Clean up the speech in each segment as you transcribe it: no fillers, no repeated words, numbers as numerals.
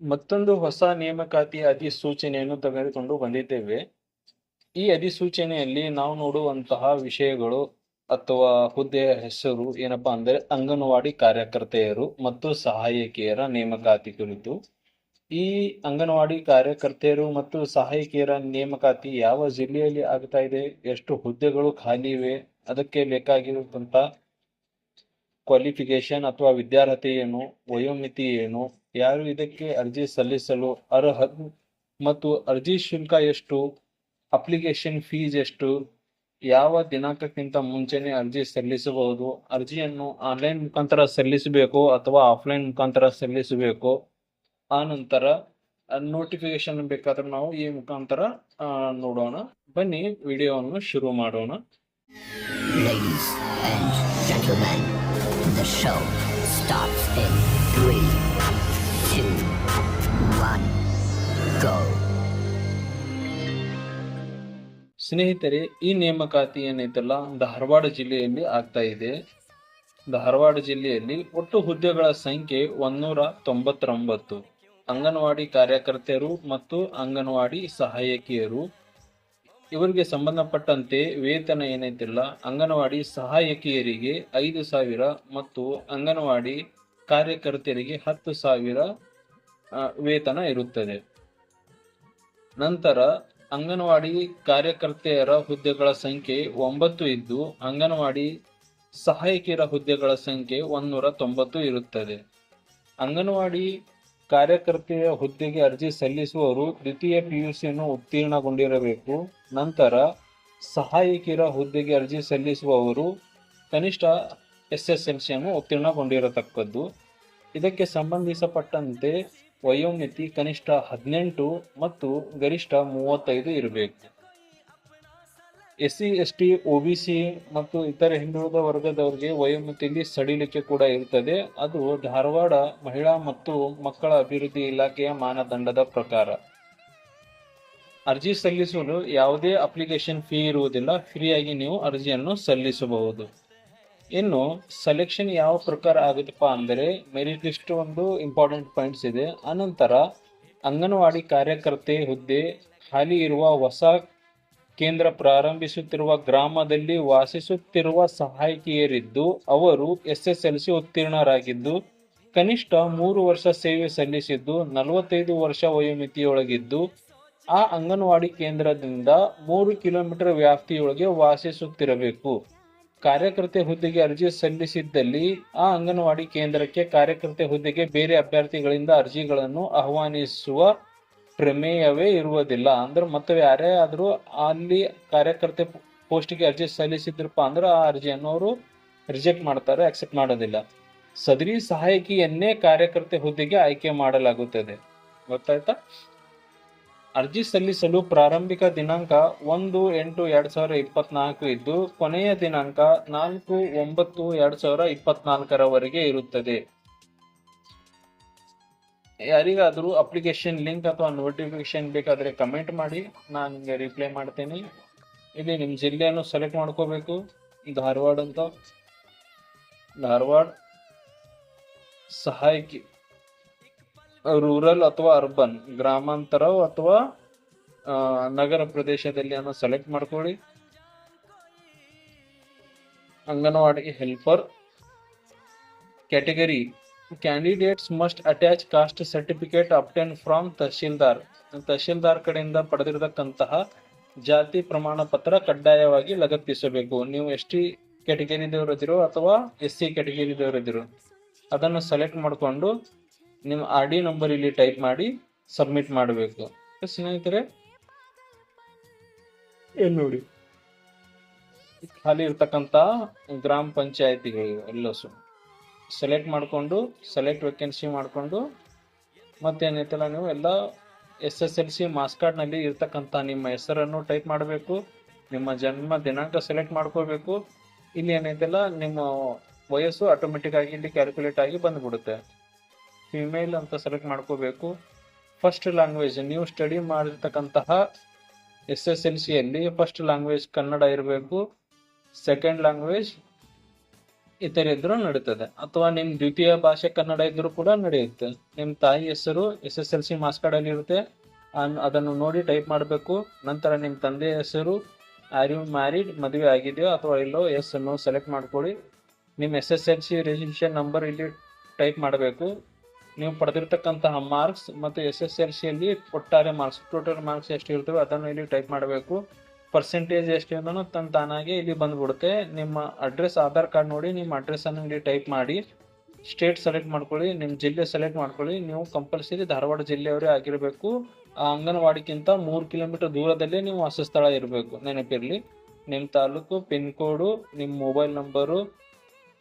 ಮತ್ತೊಂದು ಹೊಸ ನೇಮಕಾತಿ ಅಧಿಸೂಚನೆಯನ್ನು ತೆಗೆದುಕೊಂಡು ಬಂದಿದ್ದೇವೆ. ಈ ಅಧಿಸೂಚನೆಯಲ್ಲಿ ನಾವು ನೋಡುವಂತಹ ವಿಷಯಗಳು ಅಥವಾ ಹುದ್ದೆಯ ಹೆಸರು ಏನಪ್ಪಾ ಅಂದರೆ ಅಂಗನವಾಡಿ ಕಾರ್ಯಕರ್ತೆಯರು ಮತ್ತು ಸಹಾಯಕಿಯರ ನೇಮಕಾತಿ ಕುರಿತು. ಈ ಅಂಗನವಾಡಿ ಕಾರ್ಯಕರ್ತೆಯರು ಮತ್ತು ಸಹಾಯಕಿಯರ ನೇಮಕಾತಿ ಯಾವ ಜಿಲ್ಲೆಯಲ್ಲಿ ಆಗ್ತಾ ಇದೆ, ಎಷ್ಟು ಹುದ್ದೆಗಳು ಖಾಲಿ ಇವೆ, ಅದಕ್ಕೆ ಬೇಕಾಗಿರುವಂತ ಕ್ವಾಲಿಫಿಕೇಶನ್ ಅಥವಾ ವಿದ್ಯಾರ್ಹತೆ ಏನು, ವಯೋಮಿತಿ ಏನು, ಯಾರು ಇದಕ್ಕೆ ಅರ್ಜಿ ಸಲ್ಲಿಸಲು ಅರ್ಹ ಮತ್ತು ಅರ್ಜಿ ಶುಲ್ಕ ಎಷ್ಟು, ಅಪ್ಲಿಕೇಶನ್ ಫೀಸ್ ಎಷ್ಟು, ಯಾವ ದಿನಾಂಕಕ್ಕಿಂತ ಮುಂಚೆನೆ ಅರ್ಜಿ ಸಲ್ಲಿಸಬಹುದು, ಅರ್ಜಿಯನ್ನು ಆನ್ಲೈನ್ ಮುಖಾಂತರ ಸಲ್ಲಿಸಬೇಕು ಅಥವಾ ಆಫ್ಲೈನ್ ಮುಖಾಂತರ ಸಲ್ಲಿಸಬೇಕು, ಆ ನಂತರ ನೋಟಿಫಿಕೇಶನ್ ಬೇಕಾದ್ರೆ ನಾವು ಈ ಮುಖಾಂತರ ನೋಡೋಣ. ಬನ್ನಿ ವಿಡಿಯೋವನ್ನು ಶುರು ಮಾಡೋಣ. Ladies and gentlemen, the show starts in 3, 2, 1, go. ಸ್ನೇಹಿತರೆ, ಈ ನೇಮಕಾತಿ ಏನೈತಲ್ಲ ಧಾರವಾಡ ಜಿಲ್ಲೆಯಲ್ಲಿ ಆಗ್ತಾ ಇದೆ. ಧಾರವಾಡ ಜಿಲ್ಲೆಯಲ್ಲಿ ಒಟ್ಟು ಹುದ್ದೆಗಳ ಸಂಖ್ಯೆ 199. ಅಂಗನವಾಡಿ ಕಾರ್ಯಕರ್ತೆಯರು ಮತ್ತು ಅಂಗನವಾಡಿ ಸಹಾಯಕಿಯರು ಇವರಿಗೆ ಸಂಬಂಧಪಟ್ಟಂತೆ ವೇತನ ಏನೈತಿಲ್ಲ, ಅಂಗನವಾಡಿ ಸಹಾಯಕಿಯರಿಗೆ 5,000 ಮತ್ತು ಅಂಗನವಾಡಿ ಕಾರ್ಯಕರ್ತೆಯರಿಗೆ 10,000 ವೇತನ ಇರುತ್ತದೆ. ನಂತರ ಅಂಗನವಾಡಿ ಕಾರ್ಯಕರ್ತೆಯರ ಹುದ್ದೆಗಳ ಸಂಖ್ಯೆ 9 ಇದ್ದು ಅಂಗನವಾಡಿ ಸಹಾಯಕಿಯರ ಹುದ್ದೆಗಳ ಸಂಖ್ಯೆ 190 ಇರುತ್ತದೆ. ಅಂಗನವಾಡಿ ಕಾರ್ಯಕರ್ತೆಯ ಹುದ್ದೆಗೆ ಅರ್ಜಿ ಸಲ್ಲಿಸುವವರು ದ್ವಿತೀಯ PUCಯನ್ನು ಉತ್ತೀರ್ಣಗೊಂಡಿರಬೇಕು. ನಂತರ ಸಹಾಯಕಿಯರ ಹುದ್ದೆಗೆ ಅರ್ಜಿ ಸಲ್ಲಿಸುವವರು ಕನಿಷ್ಠ SSLCಯನ್ನು ಉತ್ತೀರ್ಣಗೊಂಡಿರತಕ್ಕದ್ದು. ಇದಕ್ಕೆ ಸಂಬಂಧಿಸಪಟ್ಟಂತೆ ವಯೋಮಿತಿ ಕನಿಷ್ಠ 18 ಮತ್ತು ಗರಿಷ್ಠ 35 ಇರಬೇಕು. SC ST OBC ಮತ್ತು ಇತರೆ ಹಿಂದುಳಿದ ವರ್ಗದವರಿಗೆ ವಯೋಮಿತಿಯಲ್ಲಿ ಸಡಿಲಿಕೆ ಕೂಡ ಇರುತ್ತದೆ. ಅದು ಧಾರವಾಡ ಮಹಿಳಾ ಮತ್ತು ಮಕ್ಕಳ ಅಭಿವೃದ್ಧಿ ಇಲಾಖೆಯ ಮಾನದಂಡದ ಪ್ರಕಾರ. ಅರ್ಜಿ ಸಲ್ಲಿಸಲು ಯಾವುದೇ ಅಪ್ಲಿಕೇಶನ್ ಫೀ ಇರುವುದಿಲ್ಲ, ಫ್ರೀಯಾಗಿ ನೀವು ಅರ್ಜಿಯನ್ನು ಸಲ್ಲಿಸಬಹುದು. ಇನ್ನು ಸೆಲೆಕ್ಷನ್ ಯಾವ ಪ್ರಕಾರ ಆಗುತ್ತಪ್ಪ ಅಂದರೆ ಮೆರಿಟ್ ಲಿಸ್ಟ್ ಒಂದು ಇಂಪಾರ್ಟೆಂಟ್ ಪಾಯಿಂಟ್ಸ್ ಇದೆ. ಅನಂತರ ಅಂಗನವಾಡಿ ಕಾರ್ಯಕರ್ತೆ ಹುದ್ದೆ ಖಾಲಿ ಇರುವ ಹೊಸ ಕೇಂದ್ರ ಪ್ರಾರಂಭಿಸುತ್ತಿರುವ ಗ್ರಾಮದಲ್ಲಿ ವಾಸಿಸುತ್ತಿರುವ ಸಹಾಯಕಿಯರಿದ್ದು ಅವರು SSLC ಉತ್ತೀರ್ಣರಾಗಿದ್ದು ಕನಿಷ್ಠ 3 ವರ್ಷ ಸೇವೆ ಸಲ್ಲಿಸಿದ್ದು 45 ವರ್ಷ ವಯೋಮಿತಿಯೊಳಗಿದ್ದು ಆ ಅಂಗನವಾಡಿ ಕೇಂದ್ರದಿಂದ 3 ಕಿಲೋಮೀಟರ್ ವ್ಯಾಪ್ತಿಯೊಳಗೆ ವಾಸಿಸುತ್ತಿರಬೇಕು. ಕಾರ್ಯಕರ್ತೆ ಹುದ್ದೆಗೆ ಅರ್ಜಿ ಸಲ್ಲಿಸಿದ್ದಲ್ಲಿ ಆ ಅಂಗನವಾಡಿ ಕೇಂದ್ರಕ್ಕೆ ಕಾರ್ಯಕರ್ತೆ ಹುದ್ದೆಗೆ ಬೇರೆ ಅಭ್ಯರ್ಥಿಗಳಿಂದ ಅರ್ಜಿಗಳನ್ನು ಆಹ್ವಾನಿಸುವ ಪ್ರಮೇಯವೇ ಇರುವುದಿಲ್ಲ. ಅಂದ್ರೆ ಮತ್ತೆ ಯಾರೇ ಆದ್ರೂ ಅಲ್ಲಿ ಕಾರ್ಯಕರ್ತೆ ಪೋಸ್ಟ್ಗೆ ಅರ್ಜಿ ಸಲ್ಲಿಸಿದ್ರಪ್ಪ ಅಂದ್ರೆ ಆ ಅರ್ಜಿಯನ್ನು ಅವರು ರಿಜೆಕ್ಟ್ ಮಾಡ್ತಾರೆ, ಅಕ್ಸೆಪ್ಟ್ ಮಾಡೋದಿಲ್ಲ. ಸದರಿ ಸಹಾಯಕಿಯನ್ನೇ ಕಾರ್ಯಕರ್ತೆ ಹುದ್ದೆಗೆ ಆಯ್ಕೆ ಮಾಡಲಾಗುತ್ತದೆ. ಗೊತ್ತಾಯ್ತಾ? ಅರ್ಜಿ ಸಲ್ಲಿಸಲು ಪ್ರಾರಂಭಿಕ ದಿನಾಂಕ 1/8/2024 ಇದ್ದು ಕೊನೆಯ ದಿನಾಂಕ 4/9/2024 ಇರುತ್ತದೆ. ಯಾರಿಗಾದ್ರೂ ಅಪ್ಲಿಕೇಶನ್ ಲಿಂಕ್ ಅಥವಾ ನೋಟಿಫಿಕೇಶನ್ ಬೇಕಾದ್ರೆ ಕಮೆಂಟ್ ಮಾಡಿ, ನಾನು ನಿಮಗೆ ರಿಪ್ಲೈ ಮಾಡ್ತೇನೆ. ಇಲ್ಲಿ ನಿಮ್ಮ ಜಿಲ್ಲೆಯನ್ನು ಸೆಲೆಕ್ಟ್ ಮಾಡ್ಕೋಬೇಕು. ಧಾರವಾಡ ಅಂತ, ಧಾರವಾಡ ಸಹಾಯಕಿ ರೂರಲ್ ಅಥವಾ ಅರ್ಬನ್, ಗ್ರಾಮಾಂತರ ಅಥವಾ ನಗರ ಪ್ರದೇಶದಲ್ಲಿ ಅನ್ನು ಸೆಲೆಕ್ಟ್ ಮಾಡ್ಕೊಳ್ಳಿ. Anganwadi helper category candidates must attach caste certificate obtain from tahsildar. Tahsildar ಕಡೆಯಿಂದ ಪಡೆದಿರತಕ್ಕಂತಹ ಜಾತಿ ಪ್ರಮಾಣ ಪತ್ರ ಕಡ್ಡಾಯವಾಗಿ ಲಗತ್ತಿಸಬೇಕು. ನೀವು ST ಕ್ಯಾಟಗರಿದವರಿದ್ದೀರೋ ಅಥವಾ SC ಕ್ಯಾಟಗರಿದವರಿದ್ದೀರೋ ಅದನ್ನು ಸೆಲೆಕ್ಟ್ ಮಾಡಿಕೊಂಡು ನಿಮ್ಮ RD ನಂಬರ್ ಇಲ್ಲಿ ಟೈಪ್ ಮಾಡಿ ಸಬ್ಮಿಟ್ ಮಾಡಬೇಕು. ಸ್ನೇಹಿತರೆ, ಎಲ್ಲಿ ನೋಡಿ ಖಾಲಿ ಇರ್ತಕ್ಕಂಥ ಗ್ರಾಮ ಪಂಚಾಯತಿಗಳು ಎಲ್ಲಸು ಸೆಲೆಕ್ಟ್ ಮಾಡಿಕೊಂಡು ಸೆಲೆಕ್ಟ್ ವೇಕೆನ್ಸಿ ಮಾಡಿಕೊಂಡು ಮತ್ತೇನೈತಲ್ಲ ನೀವು ಎಲ್ಲ SSLC ಮಾರ್ಕ್ಸ್ ಕಾರ್ಡ್ನಲ್ಲಿ ಇರ್ತಕ್ಕಂಥ ನಿಮ್ಮ ಹೆಸರನ್ನು ಟೈಪ್ ಮಾಡಬೇಕು. ನಿಮ್ಮ ಜನ್ಮ ದಿನಾಂಕ ಸೆಲೆಕ್ಟ್ ಮಾಡ್ಕೋಬೇಕು. ಇಲ್ಲಿ ಏನೈತಲ್ಲ ನಿಮ್ಮ ವಯಸ್ಸು ಆಟೋಮೆಟಿಕ್ ಆಗಿ ಇಲ್ಲಿ ಕ್ಯಾಲ್ಕುಲೇಟ್ ಆಗಿ ಬಂದ್ಬಿಡುತ್ತೆ. ಫಿಮೇಲ್ ಅಂತ ಸೆಲೆಕ್ಟ್ ಮಾಡ್ಕೋಬೇಕು. ಫಸ್ಟ್ ಲ್ಯಾಂಗ್ವೇಜ್ ನೀವು ಸ್ಟಡಿ ಮಾಡಿರ್ತಕ್ಕಂತಹ SSLCಯಲ್ಲಿ ಫಸ್ಟ್ ಲ್ಯಾಂಗ್ವೇಜ್ ಕನ್ನಡ ಇರಬೇಕು. ಸೆಕೆಂಡ್ ಲ್ಯಾಂಗ್ವೇಜ್ ಈ ತರ ಇದ್ರೂ ನಡೀತದೆ. ಅಥವಾ ನಿಮ್ ದ್ವಿತೀಯ ಭಾಷೆ ಕನ್ನಡ ಇದ್ರೂ ಕೂಡ ನಡೆಯುತ್ತೆ. ನಿಮ್ ತಾಯಿ ಹೆಸರು SSLC ಮಾರ್ಕ್ಸ್ ಕಾರ್ಡ್ ಅಲ್ಲಿ ಇರುತ್ತೆ, ಅದನ್ನು ನೋಡಿ ಟೈಪ್ ಮಾಡಬೇಕು. ನಂತರ ನಿಮ್ ತಂದೆ ಹೆಸರು, ಆರ್ ಯು ಮ್ಯಾರಿಡ್, ಮದುವೆ ಆಗಿದೆಯೋ ಅಥವಾ ಇಲ್ಲೋ, ಎಸ್ ಅನ್ನು ಸೆಲೆಕ್ಟ್ ಮಾಡ್ಕೊಳ್ಳಿ. ನಿಮ್ಮ SSLC ರಿಜಿಸ್ಟ್ರೇಷನ್ ನಂಬರ್ ಇಲ್ಲಿ ಟೈಪ್ ಮಾಡಬೇಕು. ನೀವು ಪಡೆದಿರ್ತಕ್ಕಂತಹ ಮಾರ್ಕ್ಸ್ ಮತ್ತು SSLC ಅಲ್ಲಿ ಒಟ್ಟಾರೆ ಮಾರ್ಕ್ಸ್, ಟೋಟಲ್ ಮಾರ್ಕ್ಸ್ ಎಷ್ಟು ಇರ್ತವೆ ಅದನ್ನು ಇಲ್ಲಿ ಟೈಪ್ ಮಾಡಬೇಕು. ಪರ್ಸೆಂಟೇಜ್ ಎಷ್ಟು ಅನ್ನೋ ತಾನಾಗೆ ಇಲ್ಲಿ ಬಂದ್ಬಿಡುತ್ತೆ. ನಿಮ್ಮ ಅಡ್ರೆಸ್, ಆಧಾರ್ ಕಾರ್ಡ್ ನೋಡಿ ನಿಮ್ಮ ಅಡ್ರೆಸ್ ಅನ್ನು ಇಲ್ಲಿ ಟೈಪ್ ಮಾಡಿ. ಸ್ಟೇಟ್ ಸೆಲೆಕ್ಟ್ ಮಾಡ್ಕೊಳ್ಳಿ, ನಿಮ್ಮ ಜಿಲ್ಲೆ ಸೆಲೆಕ್ಟ್ ಮಾಡ್ಕೊಳ್ಳಿ. ನೀವು ಕಂಪಲ್ಸರಿ ಧಾರವಾಡ ಜಿಲ್ಲೆಯವರೇ ಆಗಿರಬೇಕು. ಆ ಅಂಗನವಾಡಿಗಿಂತ 3 ಕಿಲೋಮೀಟರ್ ದೂರದಲ್ಲೇ ನೀವು ವಾಸಸ್ಥಳ ಇರಬೇಕು, ನೆನಪಿರಲಿ. ನಿಮ್ಮ ತಾಲೂಕು, ಪಿನ್ ಕೋಡು, ನಿಮ್ಮ ಮೊಬೈಲ್ ನಂಬರು,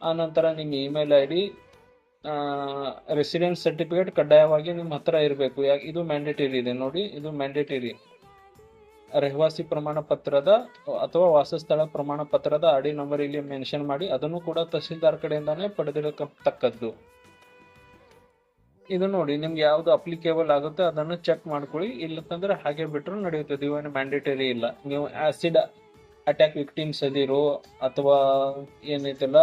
ಆನಂತರ ನಿಮ್ಮ ಇಮೇಲ್ ID, ರೆಸಿಡೆನ್ಸ್ ಸರ್ಟಿಫಿಕೇಟ್ ಕಡ್ಡಾಯವಾಗಿ ನಿಮ್ಮ ಹತ್ರ ಇರಬೇಕು. ಇದು ಮ್ಯಾಂಡೇಟರಿ ಇದೆ ನೋಡಿ, ಇದು ಮ್ಯಾಂಡೇಟರಿ. ರಹವಾಸಿ ಪ್ರಮಾಣ ಪತ್ರದ ಅಥವಾ ವಾಸಸ್ಥಳ ಪ್ರಮಾಣ ಪತ್ರದ RD ನಂಬರ್ ಇಲ್ಲಿ ಮೆನ್ಷನ್ ಮಾಡಿ. ಅದನ್ನು ಕೂಡ ತಹಸೀಲ್ದಾರ್ ಕಡೆಯಿಂದಾನೇ ಪಡೆದಿರತಕ್ಕದ್ದು. ಇದು ನೋಡಿ, ನಿಮ್ಗೆ ಯಾವ್ದು ಅಪ್ಲಿಕೇಬಲ್ ಆಗುತ್ತೆ ಅದನ್ನು ಚೆಕ್ ಮಾಡ್ಕೊಳ್ಳಿ. ಇಲ್ಲಂತಂದ್ರೆ ಹಾಗೆ ಬಿಟ್ಟರು ನಡೆಯುತ್ತದೆ, ಇವೇನು ಮ್ಯಾಂಡೇಟರಿ ಇಲ್ಲ. ನೀವು ಆಸಿಡ್ ಅಟ್ಯಾಕ್ ವಿಕ್ಟಿಮ್ಸ್ ಅದಿರೋ ಅಥವಾ ಏನೈತಲ್ಲ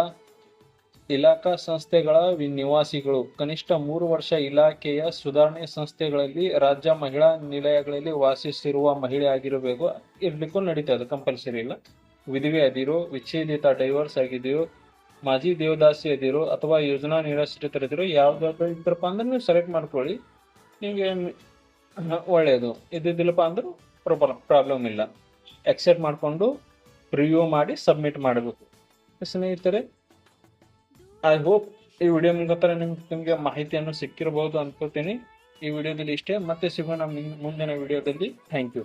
ಇಲಾಖಾ ಸಂಸ್ಥೆಗಳ ನಿವಾಸಿಗಳು, ಕನಿಷ್ಠ 3 ವರ್ಷ ಇಲಾಖೆಯ ಸುಧಾರಣೆ ಸಂಸ್ಥೆಗಳಲ್ಲಿ, ರಾಜ್ಯ ಮಹಿಳಾ ನಿಲಯಗಳಲ್ಲಿ ವಾಸಿಸಿರುವ ಮಹಿಳೆ ಆಗಿರಬೇಕು. ಇರ್ಲಿಕ್ಕೂ ನಡೀತದೆ, ಕಂಪಲ್ಸರಿ ಇಲ್ಲ. ವಿಧವೆ ಅದಿರೋ, ವಿಚ್ಛೇದಿತ ಡೈವರ್ಸ್ ಆಗಿದೆಯೋ, ಮಾಜಿ ದೇವದಾಸಿ ಅದಿರೋ ಅಥವಾ ಯೋಜನಾ ನಿರಾಶ್ರಿತರಿದಿರೋ, ಯಾವ್ದಾದ್ರು ಇದ್ರಪ್ಪ ಅಂದ್ರೆ ನೀವು ಸೆಲೆಕ್ಟ್ ಮಾಡ್ಕೊಳ್ಳಿ. ನಿಮಗೆ ಒಳ್ಳೆಯದು. ಇದ್ದಿದ್ದಿಲ್ಲಪ್ಪ ಅಂದ್ರೆ ಪ್ರಾಬ್ಲಮ್ ಇಲ್ಲ. ಎಕ್ಸೆಪ್ಟ್ ಮಾಡಿಕೊಂಡು ರಿವ್ಯೂ ಮಾಡಿ ಸಬ್ಮಿಟ್ ಮಾಡಬೇಕು. ಸ್ನೇಹಿತರೆ, ಐ ಹೋಪ್ ಈ ವಿಡಿಯೋ ಮುಖಾಂತರ ನಿಮ್ಗೆ ಮಾಹಿತಿಯನ್ನು ಸಿಕ್ಕಿರಬಹುದು ಅನ್ಕೋತೀನಿ. ಈ ವಿಡಿಯೋದಲ್ಲಿ ಇಷ್ಟೇ. ಮತ್ತೆ ಸಿಗೋಣ ಮುಂದಿನ ವಿಡಿಯೋದಲ್ಲಿ. Thank you.